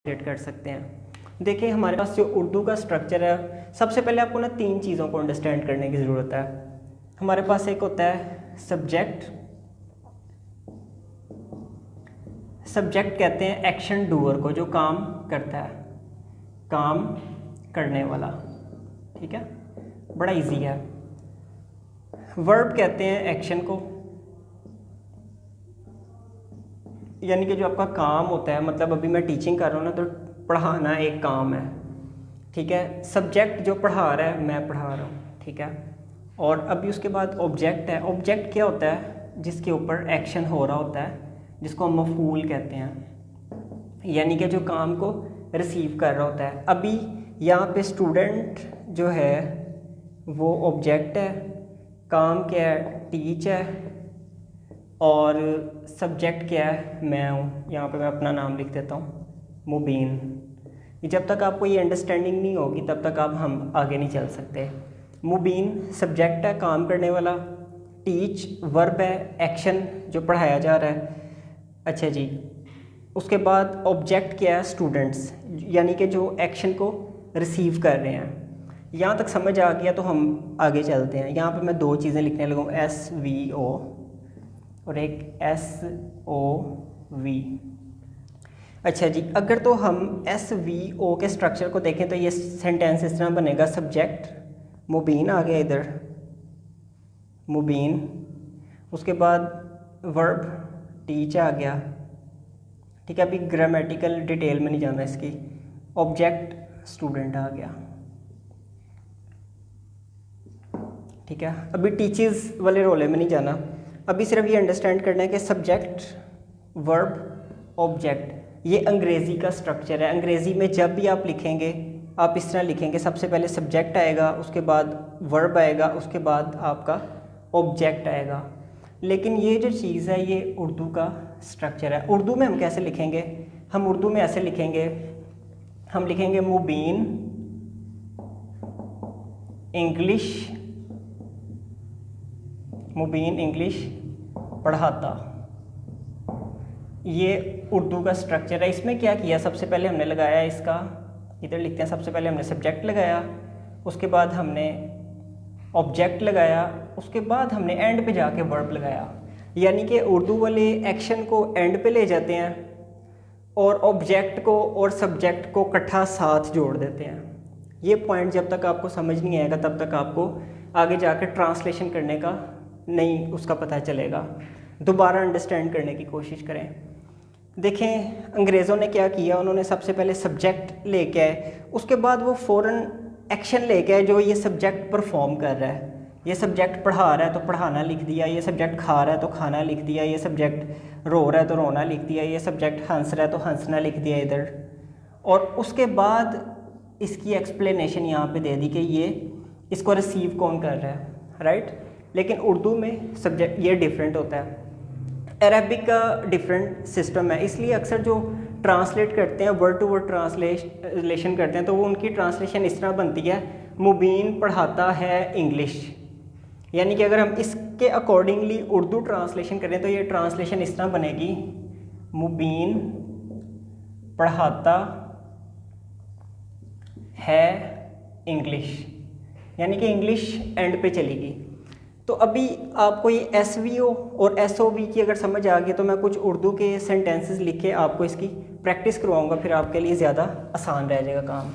Create कर सकते हैं। देखिए हमारे पास जो उर्दू का स्ट्रक्चर है, सबसे पहले आपको ना 3 चीज़ों को अंडरस्टैंड करने की ज़रूरत है। हमारे पास एक होता है सब्जेक्ट। सब्जेक्ट कहते हैं एक्शन डूअर को, जो काम करता है, काम करने वाला। ठीक है, बड़ा इजी है। वर्ब कहते हैं एक्शन को, यानी कि जो आपका काम होता है, मतलब अभी मैं टीचिंग कर रहा हूँ ना, तो पढ़ाना एक काम है। ठीक है, सब्जेक्ट जो पढ़ा रहा है, मैं पढ़ा रहा हूँ। ठीक है, और अभी उसके बाद ऑब्जेक्ट है। ऑब्जेक्ट क्या होता है? जिसके ऊपर एक्शन हो रहा होता है, जिसको हम मफूल कहते हैं, यानी कि जो काम को रिसीव कर रहा होता है। अभी यहाँ पे स्टूडेंट जो है वो ऑब्जेक्ट है, काम क्या है? टीच है, और सब्जेक्ट क्या है? मैं हूँ। यहाँ पे मैं अपना नाम लिख देता हूँ, मुबीन। जब तक आपको ये अंडरस्टैंडिंग नहीं होगी तब तक हम आगे नहीं चल सकते। मुबीन सब्जेक्ट है, काम करने वाला। टीच वर्ब है, एक्शन जो पढ़ाया जा रहा है। अच्छा जी, उसके बाद ऑब्जेक्ट क्या है? स्टूडेंट्स, यानी कि जो एक्शन को रिसीव कर रहे हैं। यहाँ तक समझ आ गया तो हम आगे चलते हैं। यहाँ पे मैं 2 चीज़ें लिखने लगूँ, SVO और एक SOV। अच्छा जी, अगर तो हम SVO के स्ट्रक्चर को देखें तो ये सेंटेंस इस तरह बनेगा। सब्जेक्ट मुबीन आ गया इधर, मुबीन। उसके बाद वर्ब टीच आ गया। ठीक है, अभी ग्रामेटिकल डिटेल में नहीं जाना इसकी। ऑब्जेक्ट स्टूडेंट आ गया। ठीक है, अभी टीचर्स वाले रोले में नहीं जाना। अभी सिर्फ ये अंडरस्टैंड करना है कि सब्जेक्ट वर्ब ऑब्जेक्ट, ये अंग्रेज़ी का स्ट्रक्चर है। अंग्रेज़ी में जब भी आप लिखेंगे, आप इस तरह लिखेंगे, सबसे पहले सब्जेक्ट आएगा, उसके बाद वर्ब आएगा, उसके बाद आपका ऑब्जेक्ट आएगा। लेकिन ये जो चीज़ है ये उर्दू का स्ट्रक्चर है। उर्दू में हम कैसे लिखेंगे? हम उर्दू में ऐसे लिखेंगे, हम लिखेंगे मुबीन इंग्लिश, मुबीन इंग्लिश पढ़ाता। ये उर्दू का स्ट्रक्चर है। इसमें क्या किया? सबसे पहले हमने लगाया इसका, इधर लिखते हैं, सबसे पहले हमने सब्जेक्ट लगाया, उसके बाद हमने ऑब्जेक्ट लगाया, उसके बाद हमने एंड पे जाके वर्ब लगाया। यानी कि उर्दू वाले एक्शन को एंड पे ले जाते हैं और ऑब्जेक्ट को और सब्जेक्ट को इकट्ठा साथ जोड़ देते हैं। ये पॉइंट जब तक आपको समझ नहीं आएगा तब तक आपको आगे जाकर ट्रांसलेशन करने का नहीं उसका पता चलेगा। दोबारा अंडरस्टैंड करने की कोशिश करें। देखें अंग्रेज़ों ने क्या किया, उन्होंने सबसे पहले सब्जेक्ट लेके आए, उसके बाद वो फ़ौरन एक्शन लेके आए जो ये सब्जेक्ट परफॉर्म कर रहा है। ये सब्जेक्ट पढ़ा रहा है तो पढ़ाना लिख दिया, ये सब्जेक्ट खा रहा है तो खाना लिख दिया, ये सब्जेक्ट रो रहा है तो रोना लिख दिया, ये सब्जेक्ट हंस रहा है तो हंसना लिख दिया इधर। और उसके बाद इसकी एक्सप्लेनेशन यहाँ पे दे दी कि ये इसको रिसीव कौन कर रहा है, राइट। लेकिन उर्दू में सब्जेक्ट ये डिफरेंट होता है। अरबिक का डिफरेंट सिस्टम है, इसलिए अक्सर जो ट्रांसलेट करते हैं, वर्ड टू वर्ड ट्रांसलेशन करते हैं, तो वो उनकी ट्रांसलेशन इस तरह बनती है, मुबीन पढ़ाता है इंग्लिश। यानी कि अगर हम इसके अकॉर्डिंगली उर्दू ट्रांसलेशन करें तो ये ट्रांसलेशन इस तरह बनेगी, मुबीन पढ़ाता है इंग्लिश, यानी कि इंग्लिश एंड पे चलेगी। तो अभी आपको ये SVO और SOV की अगर समझ आ गई तो मैं कुछ उर्दू के सेंटेंसेस लिख के आपको इसकी प्रैक्टिस करवाऊंगा, फिर आपके लिए ज़्यादा आसान रह जाएगा काम।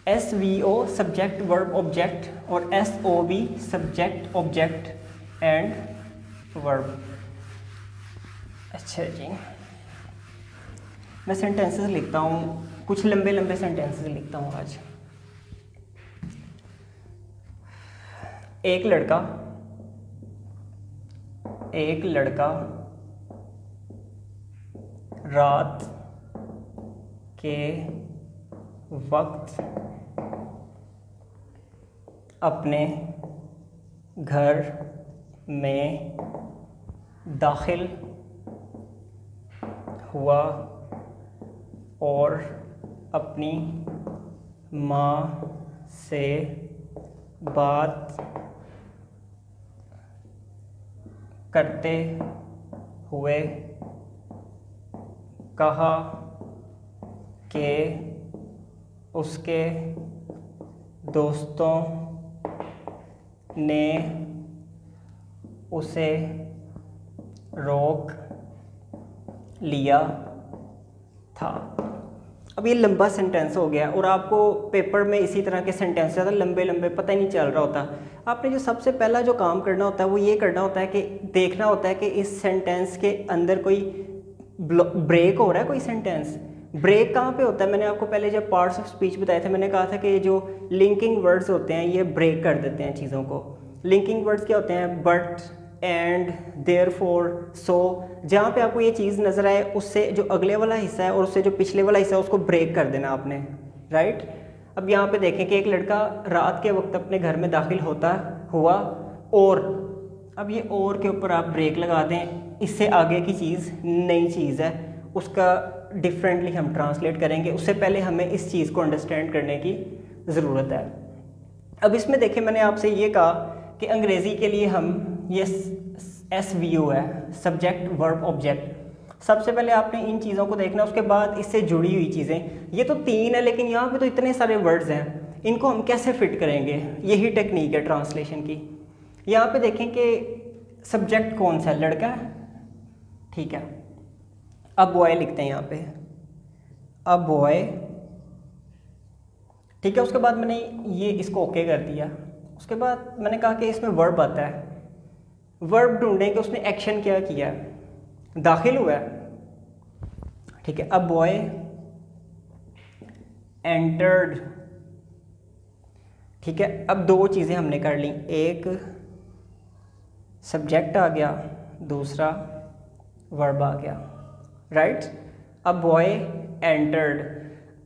SVO सब्जेक्ट वर्ब ऑब्जेक्ट और SOV subject object and verb. अच्छा जी, मैं सेंटेंसेस लिखता हूँ, कुछ लंबे लंबे सेंटेंसेस लिखता हूँ आज। एक लड़का रात के वक्त अपने घर में दाखिल हुआ और अपनी माँ से बात करते हुए कहा कि उसके दोस्तों ने उसे रोक लिया था। अब ये लंबा सेंटेंस हो गया और आपको पेपर में इसी तरह के सेंटेंस ज़्यादा लंबे लंबे पता ही नहीं चल रहा होता। आपने जो सबसे पहला जो काम करना होता है वो ये करना होता है कि देखना होता है कि इस सेंटेंस के अंदर कोई ब्रेक हो रहा है, कोई सेंटेंस ब्रेक कहाँ पे होता है। मैंने आपको पहले जब पार्ट्स ऑफ स्पीच बताए थे मैंने कहा था कि ये जो लिंकिंग वर्ड्स होते हैं ये ब्रेक कर देते हैं चीज़ों को। लिंकिंग वर्ड्स क्या होते हैं? बट, एंड, देयरफॉर, सो। जहाँ पे आपको ये चीज़ नज़र आए उससे जो अगले वाला हिस्सा है और उससे जो पिछले वाला हिस्सा है उसको ब्रेक कर देना आपने, राइट। अब यहाँ पे देखें कि एक लड़का रात के वक्त अपने घर में दाखिल होता हुआ और, अब ये और के ऊपर आप ब्रेक लगा दें, इससे आगे की चीज़ नई चीज़ है, उसका डिफरेंटली हम ट्रांसलेट करेंगे। उससे पहले हमें इस चीज़ को अंडरस्टैंड करने की ज़रूरत है। अब इसमें देखें मैंने आपसे ये कहा कि अंग्रेज़ी के लिए हम ये SVO है, सब्जेक्ट वर्ब ऑब्जेक्ट। सबसे पहले आपने इन चीज़ों को देखना, उसके बाद इससे जुड़ी हुई चीज़ें। ये तो 3 है लेकिन यहाँ पे तो इतने सारे वर्ड्स हैं, इनको हम कैसे फिट करेंगे? यही टेक्निक है ट्रांसलेशन की। यहाँ पे देखें कि सब्जेक्ट कौन सा है? लड़का, ठीक है। अब बॉय लिखते हैं यहाँ पे, अब बॉय, ठीक है। उसके बाद मैंने ये इसको ओके कर दिया। उसके बाद मैंने कहा कि इसमें वर्ब आता है, वर्ब ढूंढें कि उसने एक्शन क्या किया, दाखिल हुआ है, ठीक है। अब बॉय एंटर्ड, ठीक है। अब 2 चीज़ें हमने कर ली, एक सब्जेक्ट आ गया, दूसरा वर्ब आ गया, राइट। अब बॉय एंटर्ड।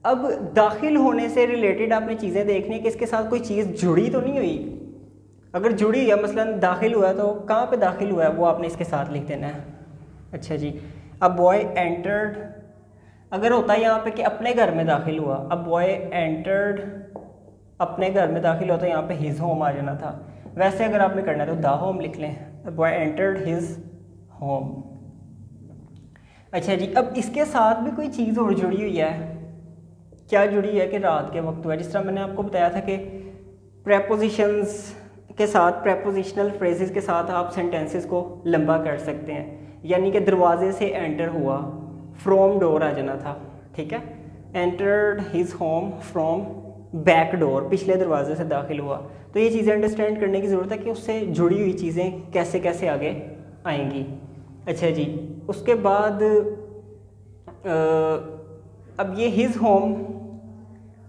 अब दाखिल होने से रिलेटेड आपने चीज़ें देखनी है कि इसके साथ कोई चीज़ जुड़ी तो नहीं हुई। अगर जुड़ी है, मसलन दाखिल हुआ है, तो कहाँ पे दाखिल हुआ है वो आपने इसके साथ लिख देना है। अच्छा जी। अब बॉय एंटर्ड, अगर होता है यहाँ पे कि अपने घर में दाखिल हुआ, अब बॉय एंटर्ड अपने घर में दाखिल हुआ तो यहाँ पे हिज होम आ जाना था। वैसे अगर आपने करना है तो द होम लिख लें, बॉय एंटर्ड हिज होम। अच्छा जी। अब इसके साथ भी कोई चीज़ और जुड़ी हुई है। क्या जुड़ी है? कि रात के वक्त हुआ। जिस तरह मैंने आपको बताया था कि प्रेपोजिशंस के साथ, प्रेपोजिशनल फ्रेजेस के साथ आप सेंटेंसेस को लंबा कर सकते हैं। यानी कि दरवाजे से एंटर हुआ, फ्रॉम डोर आ जाना था, ठीक है। Entered his home from back door, पिछले दरवाजे से दाखिल हुआ। तो ये चीज़ें अंडरस्टैंड करने की ज़रूरत है कि उससे जुड़ी हुई चीज़ें कैसे कैसे आगे आएंगी। अच्छा जी। उसके बाद अब ये हिज होम,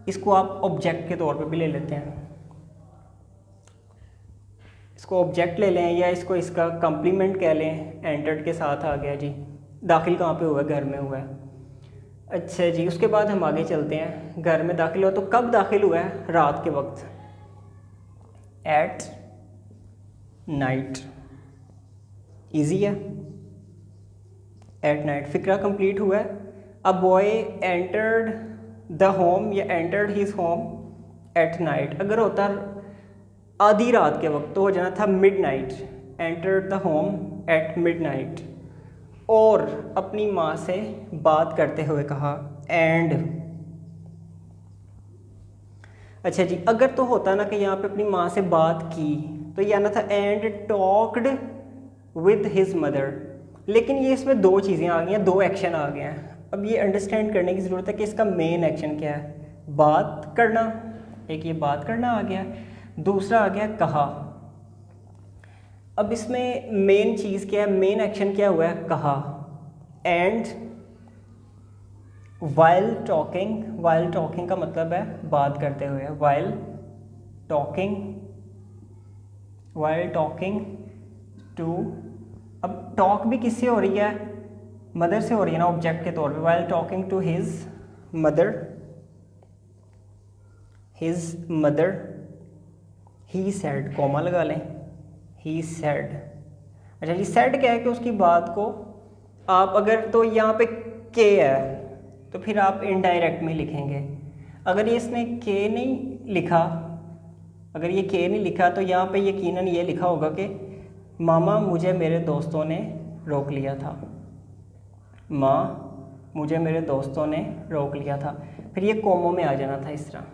इसको आप ऑब्जेक्ट के तौर पे भी ले लेते हैं, इसको ऑब्जेक्ट ले लें या इसको इसका कम्प्लीमेंट कह लें। एंटर्ड के साथ आ गया जी, दाखिल कहाँ पे हुआ है? घर में हुआ है। अच्छा जी। उसके बाद हम आगे चलते हैं, घर में दाखिल हुआ तो कब दाखिल हुआ है? रात के वक्त, एट नाइट, ईजी है, एट नाइट। फिक्रा कंप्लीट हुआ है। अब बॉय एंटर्ड द होम या entered his home at night, अगर होता आधी रात के वक्त तो हो जाना था mid night, entered the home at mid night. और अपनी माँ से बात करते हुए कहा, एंड। अच्छा जी। अगर तो होता ना कि यहाँ पे अपनी माँ से बात की तो ये आना था and talked with his mother, लेकिन ये इसमें 2 चीज़ें आ गई हैं, 2 एक्शन आ गए हैं। अब ये अंडरस्टैंड करने की ज़रूरत है कि इसका मेन एक्शन क्या है। बात करना, एक ये बात करना आ गया, दूसरा आ गया कहा। अब इसमें मेन चीज़ क्या है, मेन एक्शन क्या हुआ है? कहा। And while talking, while talking का मतलब है बात करते हुए, while talking, while talking to. अब टॉक भी किससे हो रही है? मदर से हो रही है ना, ऑब्जेक्ट के तौर पे। While talking to his mother, his mother, he said, comma लगा लें, ही सेड। अच्छा जी। सेड क्या है? कि उसकी बात को आप अगर तो यहाँ पे के है तो फिर आप इनडायरेक्ट में लिखेंगे। अगर ये इसने के नहीं लिखा, अगर ये के नहीं लिखा तो यहाँ पे यकीनन ये लिखा होगा कि मामा मुझे मेरे दोस्तों ने रोक लिया था, माँ मुझे मेरे दोस्तों ने रोक लिया था। फिर ये कोमों में आ जाना था इस तरह,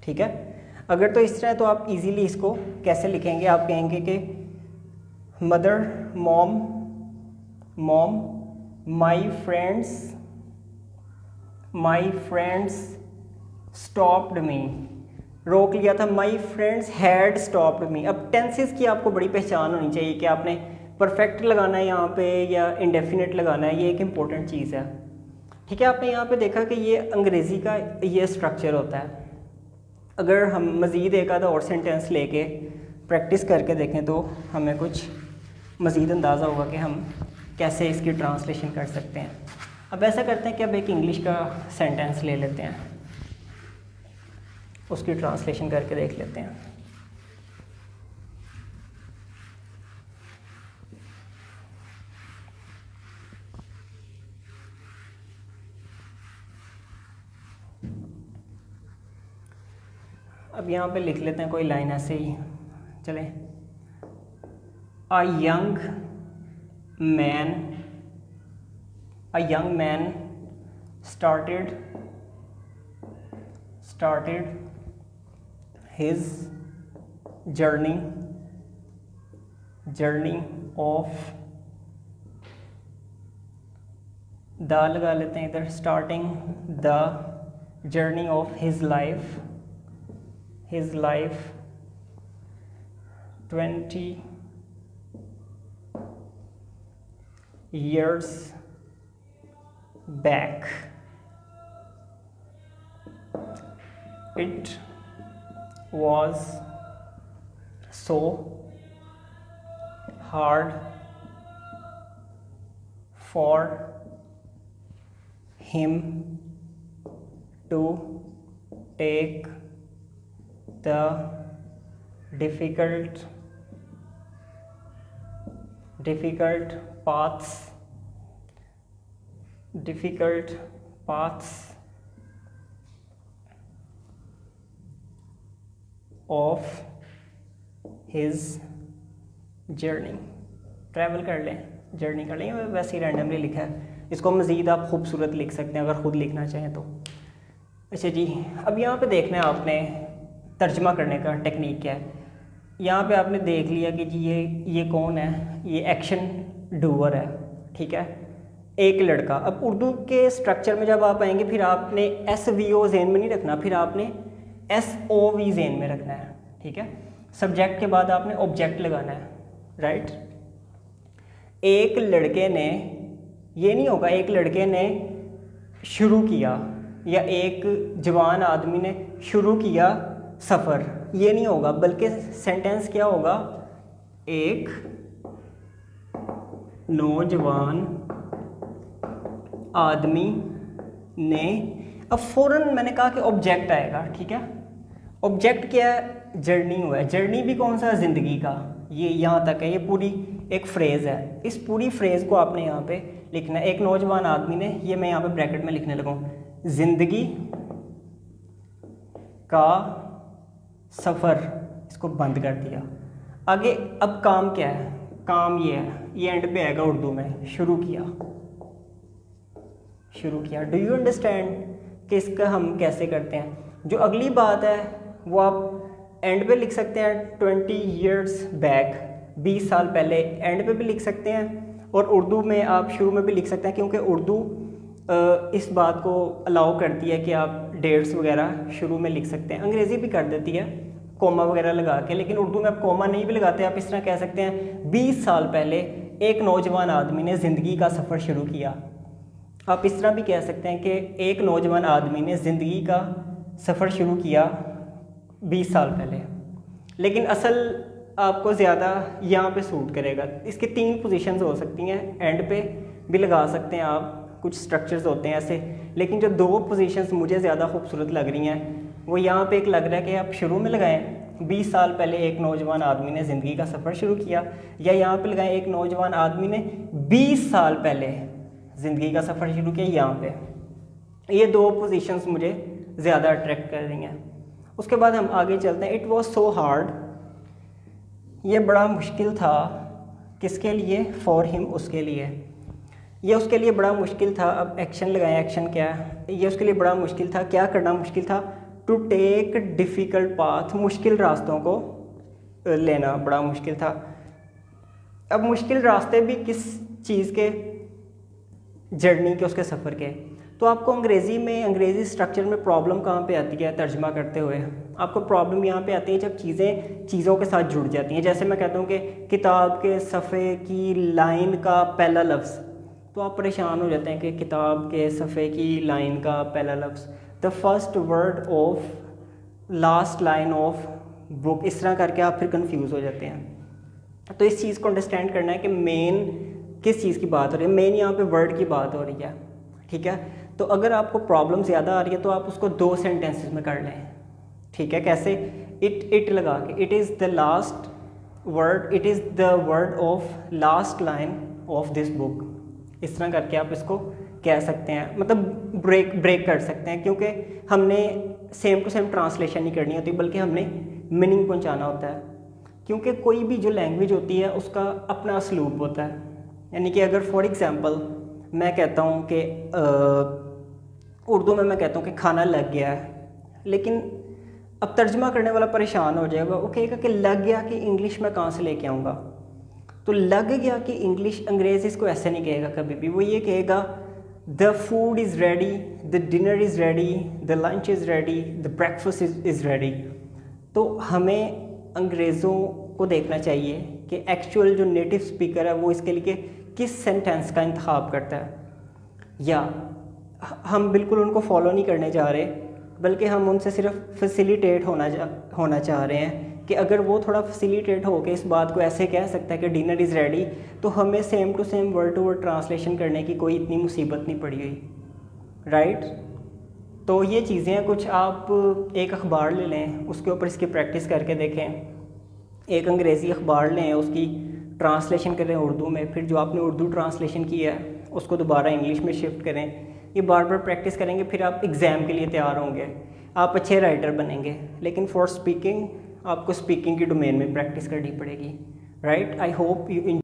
ठीक है। अगर तो इस तरह है तो आप इजीली इसको कैसे लिखेंगे, आप कहेंगे कि mother, mom, my friends stopped me, रोक लिया था। My friends had stopped me. अब टेंसेस की आपको बड़ी पहचान होनी चाहिए कि आपने परफेक्ट लगाना है यहाँ पे या इंडेफिनिट लगाना है, ये एक इम्पॉर्टेंट चीज़ है, ठीक है। आपने यहाँ पे देखा कि ये अंग्रेज़ी का ये स्ट्रक्चर होता है। अगर हम मज़ीद एक आधा और सेंटेंस लेके प्रैक्टिस करके देखें तो हमें कुछ मज़ीद अंदाज़ा होगा कि हम कैसे इसकी ट्रांसलेशन कर सकते हैं। अब ऐसा करते हैं कि अब एक इंग्लिश का सेंटेंस ले लेते हैं, उसकी ट्रांसलेशन करके देख लेते हैं। अब यहाँ पे लिख लेते हैं कोई लाइन ऐसे ही चले। A young man started his journey of the लगा लेते हैं इधर, starting the journey of his life 20 years back. It was so hard for him to take the difficult paths of his journey। Travel कर लें, journey कर लें, वैसे ही randomly लिखा है। इसको मज़ीद आप खूबसूरत लिख सकते हैं अगर ख़ुद लिखना चाहें तो। अच्छा जी, अब यहाँ पे देखना है आपने तर्जमा करने का टेक्निक क्या है। यहाँ पे आपने देख लिया कि जी ये कौन है, ये एक्शन डूअर है, ठीक है, एक लड़का। अब उर्दू के स्ट्रक्चर में जब आप आएंगे फिर आपने SVO ज़हन में नहीं रखना, फिर आपने SOV ज़हन में रखना है, ठीक है। सब्जेक्ट के बाद आपने ऑब्जेक्ट लगाना है, राइट। एक लड़के ने, ये नहीं होगा एक लड़के ने शुरू किया या एक जवान आदमी ने शुरू किया सफ़र, ये नहीं होगा, बल्कि सेंटेंस क्या होगा, एक नौजवान आदमी ने। अब फ़ौरन मैंने कहा कि ऑब्जेक्ट आएगा, ठीक है। ऑब्जेक्ट क्या है, जर्नी हुआ है। जर्नी भी कौन सा, ज़िंदगी का, ये यहाँ तक है, ये पूरी एक फ्रेज़ है। इस पूरी फ्रेज़ को आपने यहाँ पे लिखना है। एक नौजवान आदमी ने, ये मैं यहाँ पे ब्रैकेट में लिखने लगा हूँ, ज़िंदगी का सफ़र, इसको बंद कर दिया। आगे अब काम क्या है, काम ये है, ये एंड पे आएगा उर्दू में, शुरू किया। डू यू अंडरस्टैंड कि इसका हम कैसे करते हैं। जो अगली बात है वो आप एंड पे लिख सकते हैं, 20 years बैक, 20 साल पहले, एंड पे भी लिख सकते हैं, और उर्दू में आप शुरू में भी लिख सकते हैं, क्योंकि उर्दू इस बात को अलाउ करती है कि आप डेट्स वगैरह शुरू में लिख सकते हैं। अंग्रेज़ी भी कर देती है कोमा वगैरह लगा के, लेकिन उर्दू में आप कोमा नहीं भी लगाते। आप इस तरह कह सकते हैं, 20 साल पहले एक नौजवान आदमी ने ज़िंदगी का सफ़र शुरू किया। आप इस तरह भी कह सकते हैं कि एक नौजवान आदमी ने ज़िंदगी का सफ़र शुरू किया 20 साल पहले, लेकिन असल आपको ज़्यादा यहाँ पे सूट करेगा। इसके 3 पोजीशंस हो सकती हैं, एंड पे भी लगा सकते हैं आप, कुछ स्ट्रक्चर्स होते हैं ऐसे, लेकिन जो 2 पोजीशंस मुझे ज़्यादा खूबसूरत लग रही हैं वो यहाँ पे एक लग रहा है कि आप शुरू में लगाएं, 20 साल पहले एक नौजवान आदमी ने ज़िंदगी का सफ़र शुरू किया, या यहाँ पे लगाएं, एक नौजवान आदमी ने 20 साल पहले ज़िंदगी का सफ़र शुरू किया। यहाँ पे ये 2 पोजीशंस मुझे ज़्यादा अट्रैक्ट कर रही हैं। उसके बाद हम आगे चलते हैं। इट वॉज सो हार्ड, ये बड़ा मुश्किल था, किसके लिए, फॉर हिम, उसके लिए। ये उसके लिए बड़ा मुश्किल था। अब एक्शन लगाएं, एक्शन क्या है, ये उसके लिए बड़ा मुश्किल था। क्या करना मुश्किल था? टू टेक डिफ़िकल्ट पाथ, मुश्किल रास्तों को लेना बड़ा मुश्किल था। अब मुश्किल रास्ते भी किस चीज़ के? जर्नी के, उसके सफ़र के। तो आपको अंग्रेज़ी स्ट्रक्चर में प्रॉब्लम कहाँ पे आती है? तर्जमा करते हुए आपको प्रॉब्लम यहाँ पे आती है जब चीज़ों के साथ जुड़ जाती हैं। जैसे मैं कहता हूँ कि किताब के सफ़े की लाइन का पहला लफ्ज़, तो आप परेशान हो जाते हैं कि किताब के सफ़े की लाइन का पहला लफ्ज़, the first word of last line of book, इस तरह करके आप फिर कंफ्यूज हो जाते हैं। तो इस चीज़ को अंडरस्टैंड करना है कि मेन किस चीज़ की बात हो रही है। मेन यहाँ पे वर्ड की बात हो रही है, ठीक है। तो अगर आपको प्रॉब्लम ज़्यादा आ रही है तो आप उसको 2 सेंटेंसेस में कर लें, ठीक है। कैसे? इट लगा के, it is the last word, it is the word of last line of this book, इस तरह करके आप इसको कह सकते हैं। मतलब ब्रेक कर सकते हैं, क्योंकि हमने सेम टू सेम ट्रांसलेशन नहीं करनी होती, बल्कि हमने मीनिंग पहुंचाना होता है। क्योंकि कोई भी जो लैंग्वेज होती है उसका अपना असलूब होता है। यानी कि अगर फॉर एग्ज़ाम्पल मैं कहता हूँ कि उर्दू में मैं कहता हूँ कि खाना लग गया है, लेकिन अब तर्जमा करने वाला परेशान हो जाएगा, वो कहेगा कि लग गया कि इंग्लिश में कहाँ से लेके आऊँगा। तो लग गया कि इंग्लिश, अंग्रेज़ इसको ऐसे नहीं कहेगा कभी भी, वो ये कहेगा the food is ready, the dinner is ready, the lunch is ready, the breakfast is ready. तो हमें अंग्रेज़ों को देखना चाहिए कि एक्चुअल जो नेटिव स्पीकर है वो इसके लिए किस सेंटेंस का इंतखाब करता है, या हम बिल्कुल उनको फॉलो नहीं करने जा रहे, बल्कि हम उनसे सिर्फ फैसिलिटेट होना चाह रहे हैं कि अगर वो थोड़ा फैसिलिटेट हो के इस बात को ऐसे कह सकता है कि डिनर इज़ रेडी, तो हमें same to same word to word translation करने की कोई इतनी मुसीबत नहीं पड़ी हुई, राइट। तो ये चीज़ें हैं कुछ। आप एक अखबार ले लें, उसके ऊपर इसकी प्रैक्टिस करके देखें। एक अंग्रेज़ी अखबार लें, उसकी ट्रांसलेशन करें उर्दू में, फिर जो आपने उर्दू ट्रांसलेशन किया है उसको दोबारा इंग्लिश में शिफ्ट करें। ये बार बार प्रैक्टिस करेंगे, फिर आप एग्ज़ाम के लिए तैयार होंगे, आप अच्छे राइटर बनेंगे। लेकिन फॉर स्पीकिंग आपको स्पीकिंग की डोमेन में प्रैक्टिस करनी पड़ेगी, राइट। I hope you